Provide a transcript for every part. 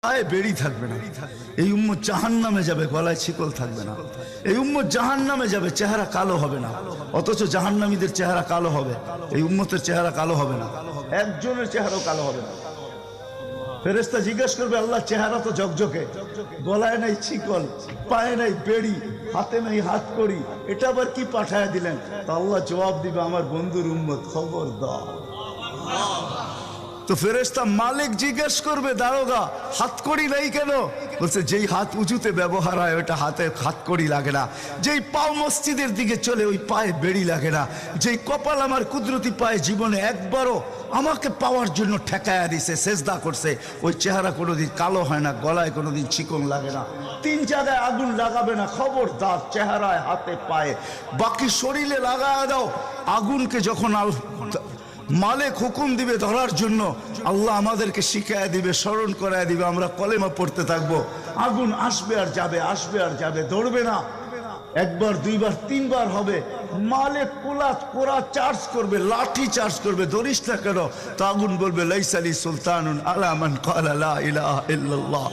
পায়ে বেড়ি থাকবে না, এই উম্মত জাহান্নামে যাবে, গলায় শিকল থাকবে না, এই উম্মত জাহান্নামে যাবে, চেহারা কালো হবে না। অথচ জাহান্নামীদের চেহারা কালো হবে, এই উম্মতের চেহারা কালো হবে না, একজনের চেহারাও কালো হবে না। ফেরেশতা জিজ্ঞেস করবে, আল্লাহ চেহারা তো ঝকঝকে, গলায় নাই শিকল, পায়ে নাই বেড়ি, হাতে নাই হাত করি, এটা আবার কি পাঠায় দিলেন? তা আল্লাহ জবাব দিবে, আমার বন্ধুর উম্মত, খবরদার। তো ফেরেশতা মালিক জিজ্ঞেস করবে, দারোগা হাতকড়ি নাই কেন? বলছে, যেই হাত উঁচুতে ব্যবহার হয় ওটা হাতে হাতকড়ি লাগে না, যেই পাও মসজিদের দিকে চলে ওই পায়ে বেড়ি লাগে না, যেই কপাল আমার কুদরতি পায়ে জীবনে একবারও আমাকে পাওয়ার জন্য ঠেকায়া দিছে, সেজদা করছে, ওই চেহারা কোনোদিন কালো হয় না, গলায় কোনোদিন চিকন লাগে না, 3 জায়গায় আগুন লাগাবে না, খবরদার। চেহারায়, হাতে, পায়ে, বাকি শরীরে লাগায় দাও। আগুনকে যখন মালিক হুকুম দিবে ধরার জন্য, আল্লাহ আমাদেরকে শিখায় দিবে, স্মরণ করায় দিবে, আমরা কলেমা পড়তে থাকবো। আগুন আসবে আর যাবে, আসবে আর যাবে, ধরবে না। একবার, দুইবার, 3 বার হবে, মালিক কোরা চার্জ করবে, লাঠি চার্জ করবে, ধরিস না কেন? তো আগুন বলবে, লাইসালি সুলতানুন আলা মান ক্বালা লা ইলাহা ইল্লাল্লাহ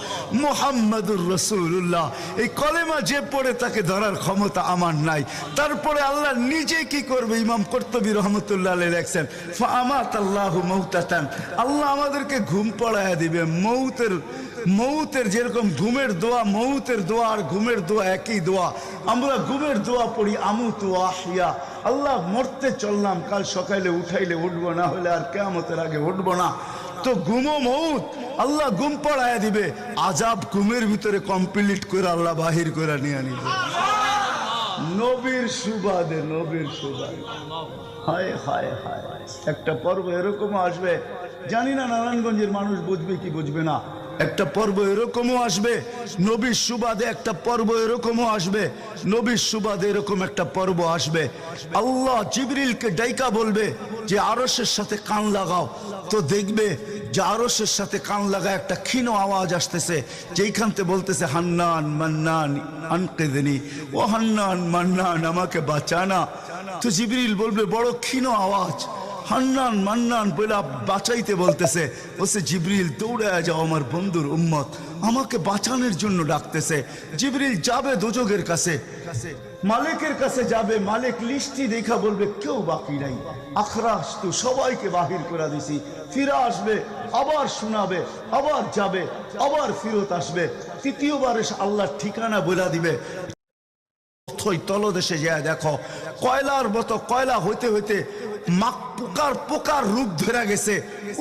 মুহাম্মাদুর রাসূলুল্লাহ। এই কলেমা যে পড়ে তাকে ধরার ক্ষমতা আমার নাই। তারপরে আল্লাহ নিজে কি করবে? ইমাম কুরতুবী রাহমাতুল্লাহ আলাইহি লেখছেন, ফাআমাতাল্লাহু মাউতাতান, আল্লাহ আমাদেরকে ঘুম পড়ায়া দিবে। মৌতের যেরকম ঘুমের দোয়া, মৌতের দোয়া আর ঘুমের দোয়া একই দোয়া। আমরা ঘুমের দোয়া পড়ি, আমুতু আহিয়া, আল্লাহ মরতে চললাম, কাল সকালে উঠাইলে উঠবো, না হলে আর কিয়ামতের আগে উঠবো না। তো ঘুমো মৌত, আল্লাহ ঘুম পড়ায় দিবে, আজাব ঘুমের ভিতরে কমপ্লিট করে আল্লাহ বাহির করে নিয়ে নিবে। নবীর সুবাদে, নবীর সুবাদে। হায় হায় হায়, একটা পর্ব এরকম আসবে, জানি না নারায়ণগঞ্জের মানুষ বুঝবে কি বুঝবে না। একটা পর্ব এরকমও আসবে, নবীর সুবাদে একটা পর্ব এরকমও আসবে, নবীর সুবাদে এরকম একটা পর্ব আসবে। আল্লাহ জিবরিলকে ডাইকা বলবে যে আরশের সাথে কান লাগাও, তো দেখবে যে আরশের সাথে কান লাগা একটা ক্ষীণ আওয়াজ আসতেছে, যেইখানতে বলতেছে, হান্নান মান্নান আনকিদনি, ও হান্নান মান্নান আমাকে বাঁচানা। তো জিবরিল বলবে, বড় ক্ষীণ আওয়াজ, হান্নান মান্নান বলে বাঁচাইতে বলতেছে। বলছে, জিবরিল দৌড়ে যাও, আমার বন্ধুর উম্মত আমাকে বাঁচানোর জন্য ডাকতেছে। জিবরিল যাবে দোজখের কাছে, মালিকের কাছে যাবে, মালিক লিস্টি দেখা বলবে, কেউ বাকি নাই, আখরাস তো সবাইকে বাহির করে দিছি। ফিরে আসবে, আবার শোনাবে, আবার যাবে, আবার ফিরত আসবে। তৃতীয়বার এসে আল্লাহর ঠিকানা বলে দিবে। তলদেশে যায় দেখো, কয়লার মতো কয়লা হইতে হইতে পোকার রূপ ধরে গেছে,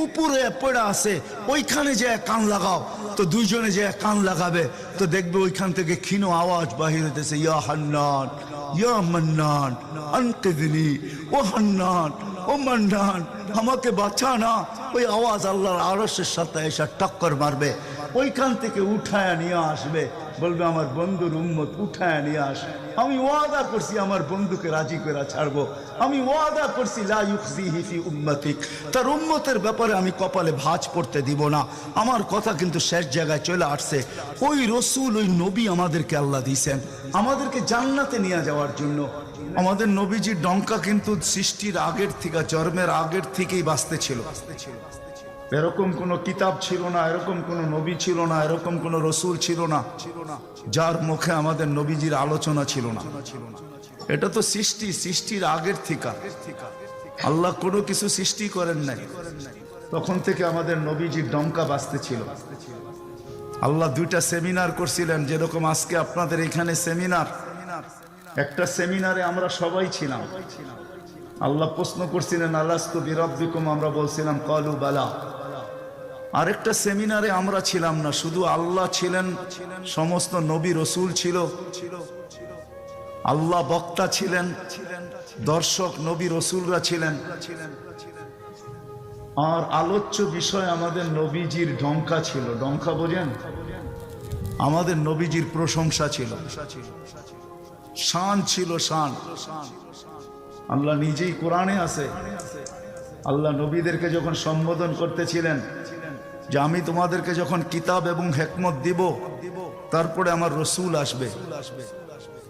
উপরে পড়ে আছে, ওইখানে যে কান লাগাও। তো দুইজনে যে কান লাগাবে, তো দেখবে ওইখান থেকে ক্ষীণ আওয়াজ বাহির হইতেছে, ইয়া হান্নান ইয়া মান্নান আনকিদনি, ও হান্নান ও মান্নান আমাকে বাঁচা না। ওই আওয়াজ আল্লাহর আরশের সাথে এসে টক্কর মারবে, ওইখান থেকে উঠায় নিয়ে আসবে, বলবে, আমার বন্ধুর উম্মত উঠায় নিয়ে আস, আমি ওয়াদা করছি আমার বন্ধুকে রাজি করে ছাড়বো, আমি ওয়াদা করছি লা ইউখজিহি ফি উম্মতিক, তার উম্মতের ব্যাপারে আমি কপালে ভাঁজ পড়তে দিব না। আমার কথা কিন্তু শেষ জায়গায় চলে আসছে। ওই রসুল, ওই নবী আমাদেরকে আল্লাহ দিয়েছেন আমাদেরকে জান্নাতে নিয়ে যাওয়ার জন্য। আমাদের নবীজির ডঙ্কা কিন্তু সৃষ্টির আগের থেকে, জন্মের আগের থেকেই বাজতে ছিল। এরকম কোন কিতাব ছিল না, এরকম কোন নবী ছিল না, এরকম কোন রসুল ছিল না যার মুখে আমাদের নবীজির আলোচনা ছিল না। এটা তো সৃষ্টির আগের থেকে। আল্লাহ কোনো কিছু সৃষ্টি করেন নাই, তখন থেকে আমাদের নবীজির ডঙ্কা বাজতে ছিল। আল্লাহ 2টা সেমিনার করছিলেন, যেরকম আজকে আপনাদের এখানে সেমিনার। একটা সেমিনারে আমরা সবাই ছিলাম। আল্লাহ প্রশ্ন করছিলেন, আলাস্তু বিরাব্বিকুম, আমরা বলছিলাম ক্বালু বালা। আরেকটা সেমিনারে আমরা ছিলাম না, শুধু আল্লাহ ছিলেন, সমস্ত নবী রসুল ছিল, আল্লাহ বক্তা ছিলেন, দর্শক নবী রসুলরা ছিলেন, আর আলোচ্য বিষয় আমাদের নবীজির ডঙ্কা ছিল। ডঙ্কা বোঝেন? আমাদের নবীজির প্রশংসা ছিল, শান ছিল, শান। আল্লাহ নিজেই কোরআনে আছে, আল্লাহ নবীদেরকে যখন সম্বোধন করতেছিলেন যে আমি তোমাদেরকে যখন কিতাব এবং হিকমত দিব, তারপরে আমার রসুল আসবে,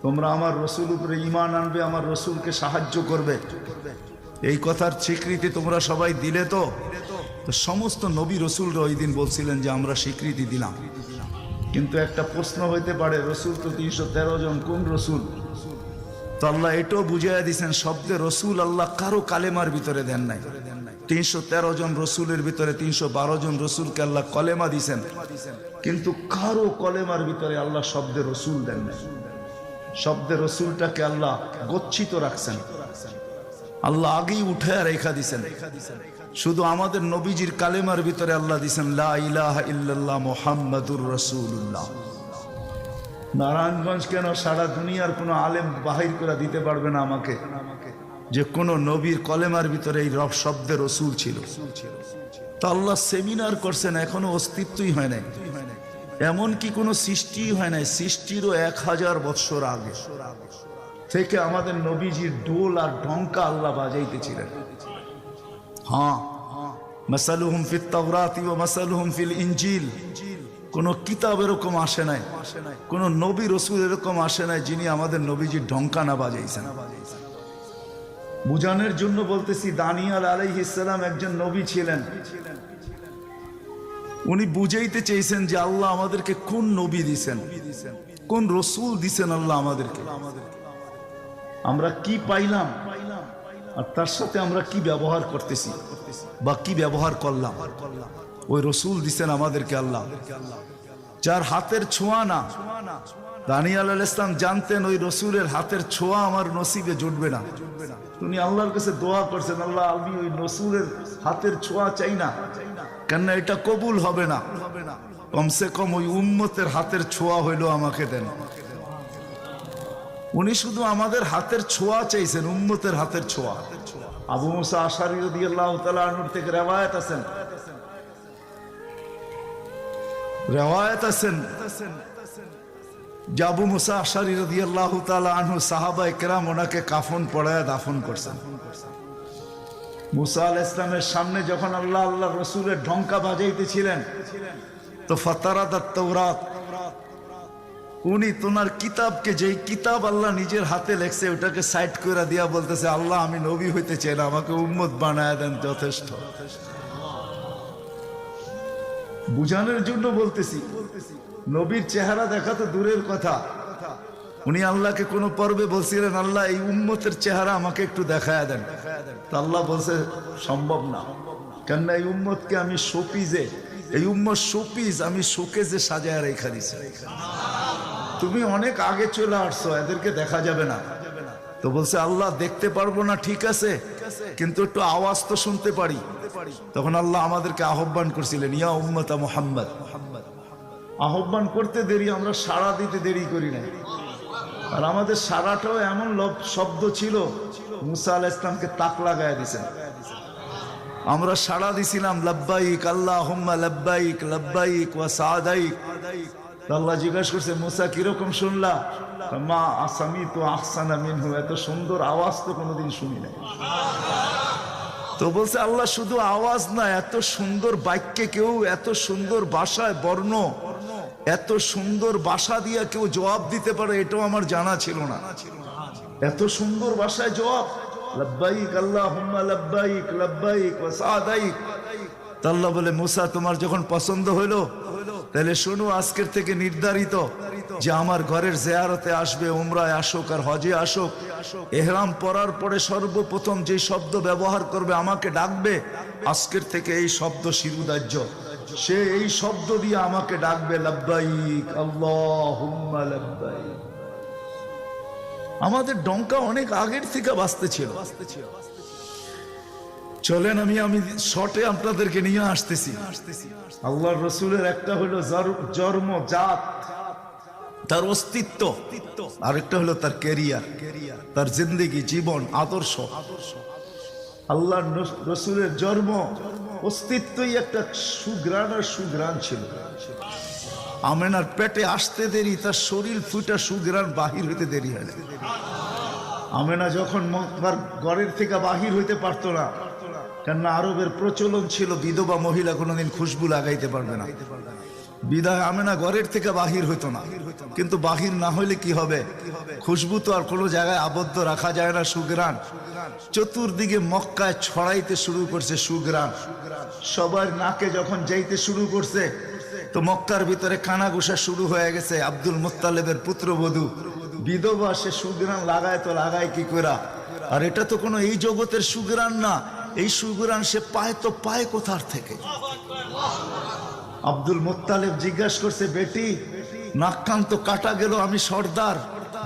তোমরা আমার রসুল উপরে ঈমান আনবে, আমার রসুলকে সাহায্য করবে। এই কথার স্বীকৃতি তোমরা সবাই দিলে তো? তো সমস্ত নবী রসুলরা ওই দিন বলছিলেন যে আমরা স্বীকৃতি দিলাম। কিন্তু একটা প্রশ্ন হইতে পারে, রসুল তো 313 জন, কোন রসুল? তো আল্লাহ এটাও বুঝাইয়া দিয়েছেন, শব্দে রসুল আল্লাহ কারো কালেমার ভিতরে দেন নাই। 313 জন রসুলের ভিতরে 312 জন রসুলকে আল্লাহ কলেমা দিছেন, কিন্তু কারো কলেমার ভিতরে আল্লাহ শব্দে রসুল দেন নাই। শব্দে রসুলটাকে আল্লাহ গচ্ছিত রাখছেন, আল্লাহ আগেই উঠে রেখা দিছেন। শুধু আমাদের নবীজির কালেমার ভিতরে আল্লাহ দিছেন লা ইলাহা ইল্লাল্লাহ মুহাম্মাদুর রাসূলুল্লাহ। নারায়ণগঞ্জ কেন, সারা দুনিয়ার কোনো আলেম বাহির করে দিতে পারবে না আমাকে যে কোন নবীর কলেমার ভিতরে এই রব শব্দে রসুল ছিল। তো আল্লাহ সেমিনার করছেন, এখনো অস্তিত্বই হয় নাই, এমনকি কোনো সৃষ্টি হয় নাই। সৃষ্টিরও 1000 বৎসর আগে থেকে আমাদের নবীজির ডোল আর ঢঙ্কা আল্লাহ বাজাইতেছিলেন। হ্যাঁ, মাসালুহুম ফিত তাওরাতি ওয়া মাসালুহুম ফিল ইনজিল। কোন কিতাব এরকম আসে নাই, কোন নবী রসুল এরকম আসে নাই যিনি আমাদের নবীজির ঢঙ্কা না বাজাইছেন। বুঝানোর জন্য বলতেছি, দানিয়াল আলাইহিস সালাম একজন নবী ছিলেন। উনি বুঝাইতে চেয়েছেন যে আল্লাহ আমাদেরকে কোন নবী দিছেন, কোন রসুল দিছেন আল্লাহ আমাদেরকে, আমরা কি পাইলাম আর তার সাথে আমরা কি ব্যবহার করতেছি বা কি ব্যবহার করলাম। ওই রসুল দিছেন আমাদেরকে আল্লাহ, যার হাতের ছোঁয়া না। দানিয়াল আলাইহিস সালাম জানতেন ওই রসুলের হাতের ছোঁয়া আমার নসিবে জুটবে না। উনি আল্লাহর কাছে দোয়া করছেন, আল্লাহ আমি ওই রসুলের হাতের ছোঁয়া চাই না, কেন এটা কবুল হবে না, কমসে কম ওই উম্মতের হাতের ছোঁয়া হইলো আমাকে দেন। উনি শুধু আমাদের হাতের ছোঁয়া চাইছেন, উম্মতের হাতের ছোঁয়া। আবু মুসা আশআরী রাদিয়াল্লাহু তাআলা আনহু থেকে রিওয়ায়াত আছেন যে আবু মুসা আশআরী রাদিয়াল্লাহু তাআলা আনহু সাহাবায়ে কেরাম ওনাকে কাফন পরায়া দাফন করছেন। মুসা আলাইহিস সালামের সামনে যখন আল্লাহ রসুলের ঢঙ্কা বাজাইতেছিলেন, তো ফাতারাদাত তাওরাত, উনি তোমার কিতাবকে, যেই কিতাব আল্লাহ নিজের হাতে লেখছে ওটাকে সাইড করে দিয়া বলতেছে, আল্লাহ আমি নবী হইতে চাই না, আমাকে উম্মত বানায় দেন, যথেষ্ট। বুঝানোর জন্য বলতেছি, নবীর চেহারা দেখা তো দূরের কথা, উনি আল্লাহকে কোন পর্বে বলছিলেন, আল্লাহ এই উম্মতের চেহারা আমাকে একটু দেখায় দেন। তো আল্লাহ বলছে সম্ভব না, কেননা এই উম্মতকে আমি শোপিজে, এই উম্মত শোপিজ আমি শোকেজে সাজায় রেখা দিছি। তুমি অনেক আগে চলে আসছো, এদেরকে দেখা যাবে না। তো বলছে আল্লাহ দেখতে পারবো না, ঠিক আছে, কিন্তু একটু আওয়াজ তো শুনতে পারি। তখন আল্লাহ আমাদেরকে আহ্বান করছিলেন, ইয়া উম্মতা মুহাম্মদ। আহ্বান করতে দেরি, আমরা সাড়া দিতে দেরি করি না। আর আমাদের সারাটাও এমন শব্দ ছিল, মুসা আলাইহিস সালামকে তাক লাগায় দিয়েছেন। আমরা সাড়া দিছিলাম লাব্বাইক আল্লাহুম্মা লাব্বাইক লাব্বাইক ওয়া সাদাইক। আল্লাহ জিজ্ঞাসা করছে, মুসা কিরকম শুনলা? মা আসামিতু আহসানা মিনহু, এত সুন্দর আওয়াজ তো কোনোদিন শুনি নাই। তো বলছে আল্লাহ শুধু আওয়াজ না, এত সুন্দর বাক্যে কেউ, এত সুন্দর ভাষায় বর্ণ, এত সুন্দর ভাষা দিয়ে কেউ জবাব দিতে পারে, এটাও আমার জানা ছিল না। এত সুন্দর ভাষায় জবাব, লাব্বাইক আল্লাহুম্মা লাব্বাইক লাব্বাইক ওয়া সাদাইক। আল্লাহ বলে, মুসা তোমার যখন পছন্দ হইলো, তাহলে শোনো, আজকের থেকে নির্ধারিত যে আমার ঘরের জিয়ারতে আসবে, উমরায় আসুক আর হজে আসুক, ইহরাম পরার পরে সর্বপ্রথম যে শব্দ ব্যবহার করবে, আমাকে ডাকবে, আজকের থেকে এই শব্দ শিরুদার্য, সে এই শব্দ দিয়ে আমাকে ডাকবে, লাব্বাইক আল্লাহুম্মা লাব্বাইক। আমাদের ডঙ্কা অনেক আগের থেকে বাজতে ছিল। চলেন আমি শর্টে আপনাদেরকে নিয়ে আসতেছি। আল্লাহর রসুলের একটা হলো জন্ম, জাত, তার অস্তিত্ব, আরেকটা হলো তার ক্যারিয়ার, তার জিন্দেগি, জীবন, আদর্শ। আল্লাহর রসুলের জন্ম, অস্তিত্বই একটা সুঘ্রাণ আর সুঘ্রাণ ছিল। আমেনার পেটে আসতে দেরি, তার শরীর ফুটা সুঘ্রাণ বাহির হইতে দেরি হয় না। আমেনা যখন তার ঘরের থেকে বাহির হইতে পারতো না, কেননা আরবের প্রচলন ছিল বিধবা মহিলা কোনোদিন খুশবু লাগাইতে পারবে না। বিদায় আমেনা ঘরের থেকে বাহির হইতো না, কিন্তু বাহির না হইলে কি হবে, খুশবু তো আর কোনো জায়গায় আবদ্ধ রাখা যায় না। সুগ্রাণ চতুর্দিকে মক্কায় ছড়াইতে শুরু করছে সুগ্রাণ। সবার নাকে যখন যাইতে শুরু করছে তো মক্কার ভিতরে কানাঘুষা শুরু হয়ে গেছে। আব্দুল মুত্তালেবের পুত্রবধূ বিধবা, সে সুগ্রাণ লাগায় তো লাগায় কি করা। আর এটা তো কোনো এই জগতের সুগ্রাণ না, এই সুগ্রাণ সে পায় তো পায় কোথার থেকে। আব্দুল মুত্তালেব জিজ্ঞাসা করছে, বেটি নাক কান তো কাটা গেল, আমি সর্দার,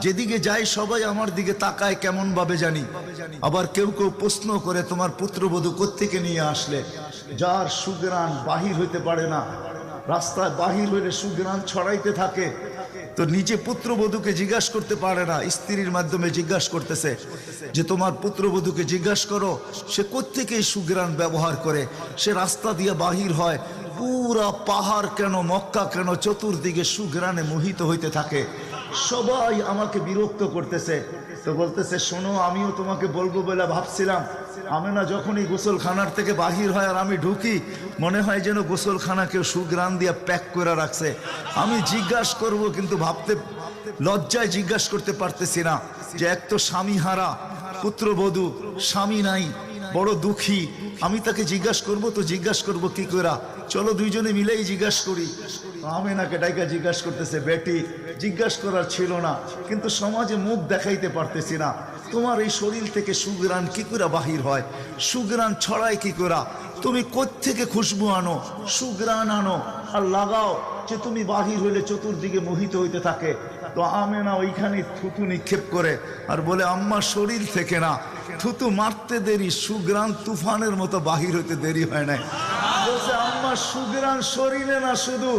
যেদিকে যাই সবাই আমার দিকে তাকায় কেমন ভাবে জানি। আবার কেউ কেউ প্রশ্ন করে, তোমার পুত্রবধূ কোত্থেকে নিয়ে আসলে? যার সুগ্রাণ বাহির হইতে পারে না, রাস্তায় বাহির হইলে সুগ্রাণ ছড়াইতে থাকে, তো নিজে পুত্রবধূকে জিজ্ঞাসা করতে পারে না, স্ত্রীর মাধ্যমে জিজ্ঞাসা করতেছে যে তোমার পুত্রবধূকে জিজ্ঞাসা করো সে কোত্থেকে এই সুগ্রাণ ব্যবহার করে। সে রাস্তা দিয়ে বাহির হয়, পুরা পাহাড় কেন, মক্কা কেন, চতুর্দিকে সুগ্রাণে মোহিত হইতে থাকে। সবাই আমাকে বিরক্ত করতেছে। তো বলতেছে, শোনো, আমিও তোমাকে বলবো বলে ভাবছিলাম। আমেনা যখনই গোসলখানার থেকে বাহির হয় আর আমি ঢুকি, মনে হয় যেন গোসলখানা কেউ সুগ্রাণ দিয়ে প্যাক করে রাখছে। আমি জিজ্ঞাসা করব, কিন্তু ভাবতে লজ্জায় জিজ্ঞাসা করতে পারতেছি না, যে এক তো স্বামী হারা পুত্রবধূ, স্বামী নাই, বড় দুঃখী, আমি তাকে জিজ্ঞাসা করব তো জিজ্ঞাসা করব কি করা? চলো দুইজনে মিলেই জিজ্ঞাসা করি। আমেনাকে ডাইকা জিজ্ঞাসা করতেছে, বেটি জিজ্ঞাসা করার ছিল না, কিন্তু সমাজে মুখ দেখাইতে পারতেছি না, তোমার এই শরীর থেকে সুগ্রাণ কি করে বাহির হয়, সুগ্রাণ ছড়ায় কি করা? তুমি কোত্থেকে খুশবু আনো, সুগ্রাণ আনো আর লাগাও, যে তুমি বাহির হইলে চতুর্দিকে মোহিত হইতে থাকে। তো আমেনা ওইখানে থুতু নিক্ষেপ করে আর বলে, আম্মা শরীর থেকে না, থুতু মারতে দেরি, সুগ্রাণ তুফানের মতো বাহির হইতে দেরি হয় নাই। বলছে, আম্মা সুগ্রাণ শরীরে না, শুধু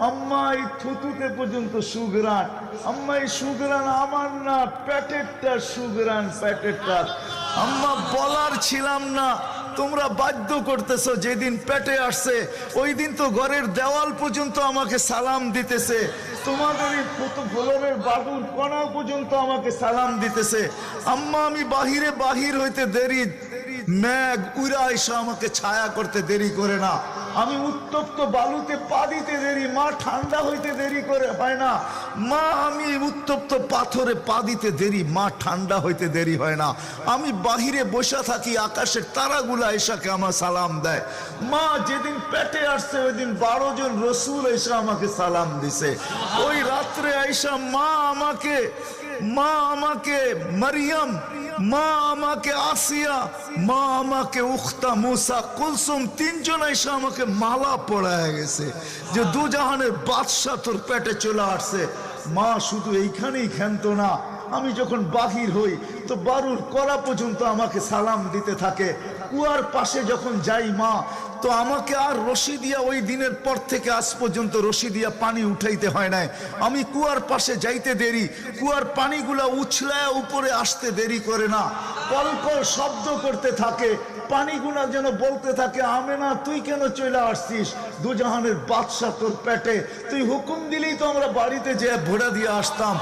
আম্মা এই থুতুতে পর্যন্ত সুগ্রাণ। আম্মা এই সুগ্রাণ আমার না, পেটেরটা সুগ্রাণ, পেটেরটা। আম্মা বলার ছিলাম না, তোমরা বাধ্য করতেছো। যেদিন পেটে আসছে ওই দিন তো ঘরের দেওয়াল পর্যন্ত আমাকে সালাম দিতেছে, তোমাদের এই ফলনের বাবুর কণা পর্যন্ত আমাকে সালাম দিতেছে। আম্মা আমি বাহিরে বাহির হইতে দেরি, মেঘ উড়া এসে আমাকে ছায়া করতে দেরি করে না। আমি উত্তপ্ত বালুতে পা দিতে দেরি, মা ঠান্ডা হইতে দেরি করে হয় না। মা আমি উত্তপ্ত পাথরে পা দিতে দেরি, মা ঠান্ডা হইতে দেরি হয় না। আমি বাহিরে বসে থাকি, আকাশের তারাগুলা এসাকে আমার সালাম দেয়। মা যেদিন পেটে আসছে ওই দিন 12 জন রসুল এসে আমাকে সালাম দিছে। ওই রাত্রে আইসা মা আমাকে মারিয়াম, মা আমাকে আসিয়া, মা আমাকে উখতা মুসা কুলসুম, 3 জন এসে আমাকে মালা পড়ায় গেছে যে দুজাহানের বাদশা তোর পেটে চলে আসছে। মা শুধু এইখানেই ক্ষান্ত না, আমি যখন বাহির হই তো বারুর কলা পর্যন্ত আমাকে সালাম দিতে থাকে। কুয়ার পাশে যখন যাই মা, তো আমাকে আর রশি দিয়া, ওই দিনের পর থেকে আজ পর্যন্ত রশি দিয়া পানি উঠাইতে হয় নাই। আমি কুয়ার পাশে যাইতে দেরি, কুয়ার পানিগুলা উছলায় উপরে আসতে দেরি করে না, কলকল শব্দ করতে থাকে, পানিগুলা যেন বলতে থাকে, আমেনা তুই কেন চলে আসছিস, দুজাহানের বাদশা তোর পেটে, তুই হুকুম দিলেই তো আমরা বাড়িতে যেয়ে ভোড়া দিয়ে আসতাম।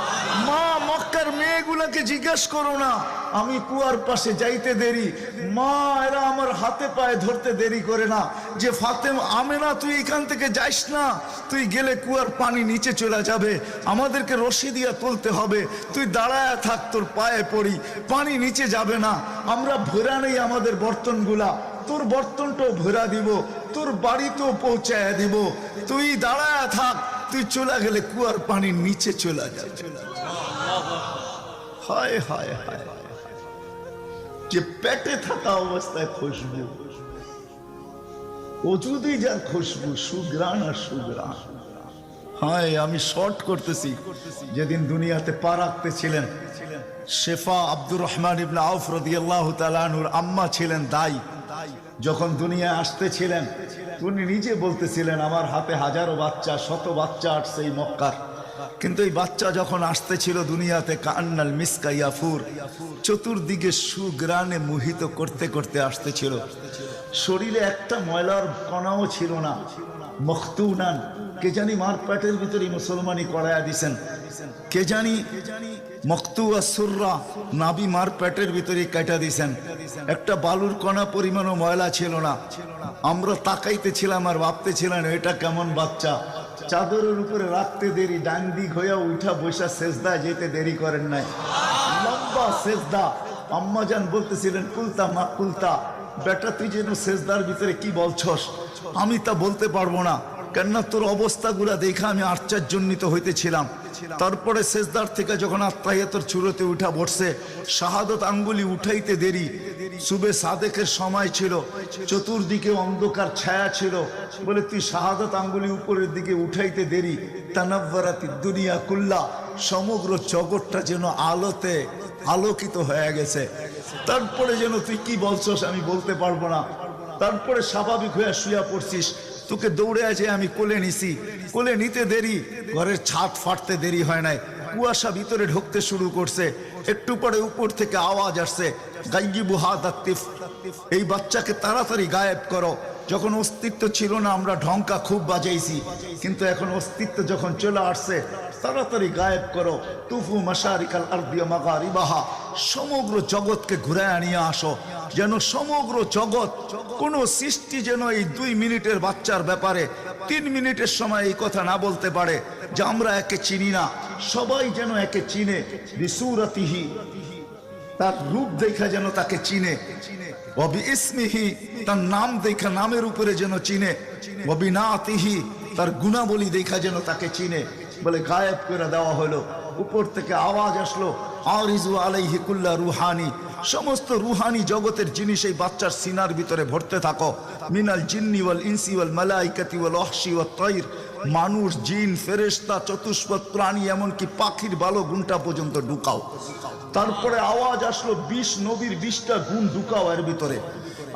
মা মক্কার মেয়েগুলাকে জিজ্ঞাসা করো না, আমি কুয়ার পাশে যাইতে দেরি, মা এরা আমার হাতে পায়ে ধরতে দেরি করে না, যে ফাতেমা আমেনা তুই এখান থেকে যাইস না, তুই গেলে কুয়ার পানি নিচে চলে যাবে, আমাদেরকে রশি দিয়ে তুলতে হবে, তুই দাঁড়ায় থাক, তোর পায়ে পড়ি, পানি নিচে যাবে না, আমরা ভরা নেই আমাদের বর্তনগুলা, তোর বর্তনটাও ভরা দিব, তোর বাড়িতেও পৌঁছায় দিব, তুই দাঁড়ায় থাক, তুই চলে গেলে কুয়ার পানি নিচে চলে যাবে। হায় হায় হায়, যে পেটে থাকা অবস্থায় খুশবু, ওজুদি যার খুশবু, সুগ্রাণ আর সুগ্রাণ। হায়, আমি শর্ট করতেছি। যেদিন দুনিয়াতে পা রাখতেছিলেন, শেফা আব্দুর রহমান ইবনে আউফ রাদিয়াল্লাহু তাআলা আনহুর আম্মা ছিলেন দাই। যখন দুনিয়ায় আসতেছিলেন উনি নিজে বলতেছিলেন, আমার হাতে হাজারো বাচ্চা, শত বাচ্চা আসছে এই মক্কার, কিন্তু এই বাচ্চা যখন আসতেছিল দুনিয়াতে, কান্নাল মিসকা ইয়াফুর, চতুর্দিকে সুগ্রাণে মোহিত করতে করতে আসতেছিল, শরীরে একটা ময়লার কণাও ছিল না। মখতুনান, কে জানি মার পেটের ভিতরে মুসলমানি করায়া দিছেন, কে জানি মখতুয়া সুররা, নাবি মার পেটের ভিতরে কাটা দিছেন, একটা বালুর কণা পরিমাণও ময়লা ছিল না। আমরা তাকাইতেছিলাম আর ভাবতেছিলাম এটা কেমন বাচ্চা, চাদরের উপরে রাখতে দেরি, ডান দিক হইয়া উঠা বৈশা সেজদায় যেতে দেরি করেন নাই, লম্বা সেজদা। আম্মাজান বলতেছিলেন কুলতা মা কুলতা, বেটা তুই যেন সেজদার ভিতরে কি বলছস, আমি তা বলতে পারবো না, কেননা তোর অবস্থাগুলা দেখে আমি আশ্চর্যান্বিত হইতেছিলাম। তারপরে সেজদার থেকে যখন আত্মাহিয়াতের চূড়াতে উঠা বসছে, শাহাদত আঙ্গুলি উঠাইতে দেরি, সুবে সাদেকের সময় ছিল, চতুর্দিকে অন্ধকার ছায়া ছিল, বলে তুই শাহাদত আঙ্গুলি উপরের দিকে উঠাইতে দেরি, তানাব্বারাতি দুনিয়া কুল্লা, সমগ্র জগৎটা যেন আলোতে আলোকিত হয়ে গেছে। তারপরে যেন তুই কি বলছস আমি বলতে পারবো না। তারপরে স্বাভাবিক হয়ে শুয়া পড়ছিস, তোকে দৌড়ে আছে আমি কোলে নিছি, কোলে নিতে দেরি, ঘরের ছাদ ফাটতে দেরি হয় নাই, কুয়াশা ভিতরে ঢুকতে শুরু করছে, একটু পরে উপর থেকে আওয়াজ আসছে, গাইয়িবু হাদা তিফ, এই বাচ্চাকে তাড়াতাড়ি গায়েব করো। যখন অস্তিত্ব ছিল না আমরা ঢঙ্কা খুব বাজাইছি, কিন্তু এখন অস্তিত্ব যখন চলে আসছে, তাড়াতাড়ি গায়েব করো। তুফু মাশারিকাল আরদি ওয়া মাগারিবাহা, সমগ্র জগৎকে ঘুরায় নিয়ে আসো, যেন সমগ্র জগৎ, কোন সৃষ্টি যেন এই 2 মিনিটের বাচ্চার ব্যাপারে 3 মিনিটের সময় এই কথা না বলতে পারে যে আমরা একে চিনি না। সবাই যেন একে চিনে, বিসুরাতিহি, তার রূপ দেখা যেন তাকে চিনে, ওয়াবি ইসমিহি, তার নাম দেখা নামের উপরে যেন চিনে, ওয়াবি নাতিহি, তার গুণাবলী দেখা যেন তাকে চিনে। বলে গায়েব করে দেওয়া হলো। উপর থেকে আওয়াজ আসলো, আরিজু আলাইহি কুল্লা রুহানি, সমস্ত রুহানি জগতের জিনিস এই বাচ্চার সিনার ভিতরে ভরতে থাকো। মিনাল জিন্নি ওয়াল ইনসি ওয়াল মালাইকাতি ওয়াল ওয়াহশি ওয়াত তাইর, মানুষ, জিন, ফেরেশতা, চতুষ্পদ প্রাণী, এমনকি পাখির বালো গুণটা পর্যন্ত ঢুকাও। তারপরে আওয়াজ আসলো 20 নবীর 20টা গুণ ঢুকাও এর ভিতরে।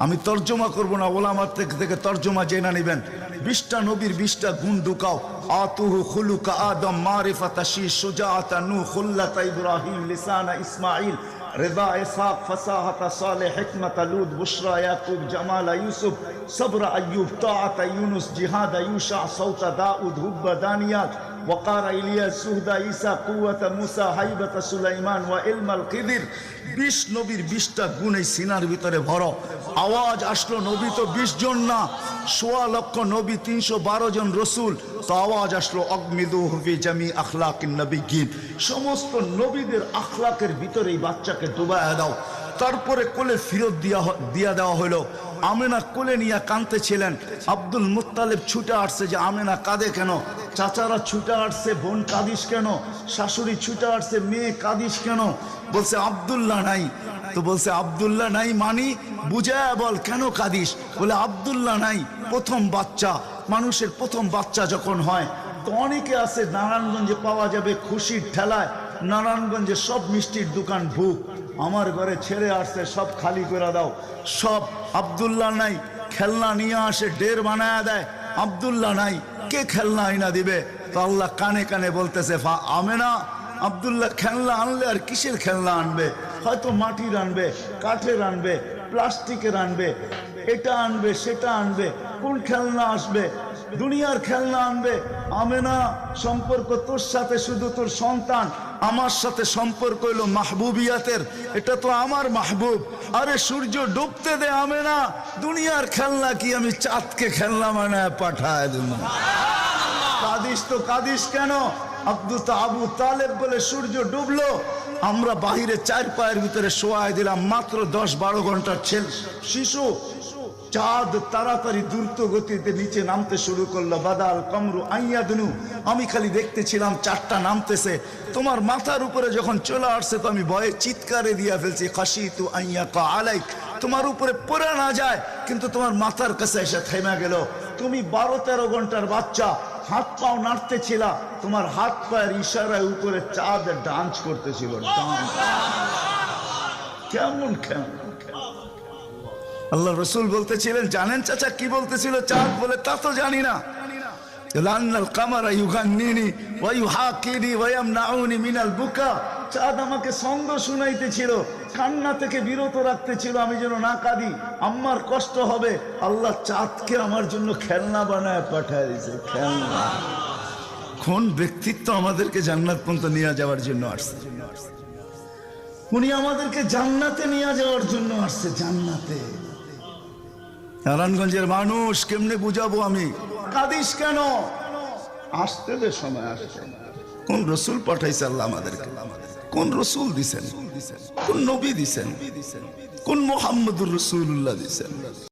আমি তর্জমা করব না, ওলামার থেকে তর্জমা জেনে নেবেন। 20টা নবীর 20টা গুণ ঢুকাও। আতুহু খুলুকা আদম, মারিফাতা শীশ, সুজাআতা নূহ, খুল্লাতা ইব্রাহিম, লিসানা ইসমাঈল, রিদা ইসহাক, ফাসাহাতা সালেহ, হিকমাতা লূত, বুশরা ইয়াকুব, জামালা ইউসুফ, সবরা আইয়ুব, তাআতা ইউনুস, জিহাদা ইউশা, সাউতা দাউদ, হুব্বা দানিয়াল, ওয়াকারা ইলিয়াস, সুহদা ঈসা, কুওয়াতা মুসা, হাইবাতা সুলাইমান, ওয়া ইলমাল খিদির। 20 নবীর 20টা গুণ এই সিনার ভিতরে ভরো। আওয়াজ আসলো, নবী তো 20 জন না, 1.25 লক্ষ নবী, 312 জন রসুল। তো আওয়াজ আসলো, অগমিদুহু ফি জামি আখলাকিন নবিয়্যিন, সমস্ত নবীদের আখলাকের ভিতরে এই বাচ্চাকে ডুবায়া দাও। তারপরে কোলে ফিরত দিয়া দেওয়া হলো। আমেনা কোলে নিয়ে কাঁদতেছিলেন। আব্দুল মুত্তালিব ছুটে আসছে যে আমেনা কাঁদে কেন, চাচারা ছুটে আসছে, বোন কাঁদিস কেন, শাশুড়ি ছুটে আসছে, মেয়ে কাঁদিস কেন। বলছে আব্দুল্লাহ নাই। তো বলছে আব্দুল্লাহ নাই মানি বুঝায় বল, কেন কাঁদিস? বলে আব্দুল্লাহ নাই, প্রথম বাচ্চা, মানুষের প্রথম বাচ্চা যখন হয় তো অনেকে আছে নারায়ণগঞ্জে পাওয়া যাবে খুশির ঠেলায়, নারায়ণগঞ্জে সব মিষ্টির দোকান বুক, আমার ঘরে ছেড়ে আসছে, সব খালি করে দাও। সব আব্দুল্লাহ নাই, খেলনা নিয়ে আসে, ডের বানায় দেয়, আব্দুল্লাহ নাই, কে খেলনা আইনা দিবে? তো আল্লাহ কানে কানে বলতেছে, আমেনা, আব্দুল্লাহ খেলনা আনলে আর কিসের খেলনা আনবে? হয়তো মাটির আনবে, কাঠের আনবে, প্লাস্টিকের আনবে, এটা আনবে, সেটা আনবে, কোন খেলনা আসবে? দুনিয়ার খেলনা আনবে। আমেনা, সম্পর্ক তোর সাথে শুধু তোর সন্তান, আমার সাথে সম্পর্ক হইলো মাহবুবিয়াতের, এটা তো আমার মাহবুব। আরে সূর্য ডুবতে দে আমেনা, দুনিয়ার খেলনা কি আমি চাঁদকে খেলনা বানায় পাঠায় দেব? কাঁদিস তো কাঁদিস কেন? আবু তালেব বলে সূর্য ডুবলো, আমরা বাহিরে 4 পায়ের ভিতরে শোয়াই দিলাম, মাত্র 10-12 ঘন্টার শিশু। চাঁদ তাড়াতাড়ি দ্রুত গতিতে নিচে নামতে শুরু করলো। বাদাল কমরু আইয়াদনু, আমি খালি দেখতেছিলাম 4টা নামতেছে। তোমার মাথার উপরে যখন চলে আসছে তো আমি ভয়ে চিৎকারে দিয়া ফেলছি, খাশিতু আইয়াকা আলাইক, তোমার উপরে পড়ে না যায়, কিন্তু তোমার মাথার কাছে এসে থেমে গেল। তুমি 12-13 ঘন্টার বাচ্চা, হাত পাও নাড়তেছিল, তোমার হাত পায়ের ইশারায় উপরে চাঁদ ডান্স করতেছিল। কেমন কেমন আল্লাহ রসুল বলতেছিলেন, জানেন চাচা কি বলতেছিল চাঁদ? বলে তা তো জানি না। চাঁদ আমাকে ছন্দ শুনাইতেছিল, কান্না থেকে বিরত রাখতেছিল, আমি যেন না কাঁদি, আম্মার কষ্ট হবে। আল্লাহ চাঁদকে আমার জন্য খেলনা বানায় পাঠায় দিয়েছে। খেলনা, কোন ব্যক্তিত্ব আমাদেরকে জান্নাত পর্যন্ত নিয়ে যাওয়ার জন্য আসছে? উনি আমাদেরকে জান্নাতে নিয়ে যাওয়ার জন্য আসছে। জান্নাতে। নারায়ণগঞ্জের মানুষ কেমনে বুঝাবো আমি? কাঁদিস কেন? আসতে দে, সময় আসছে। কোন রসুল পাঠাইছে আল্লাহ আমাদেরকে? কোন রসুল দিছেন? কোন নবী দিছেন? কোন মুহাম্মদুর রাসূলুল্লাহ দিছেন?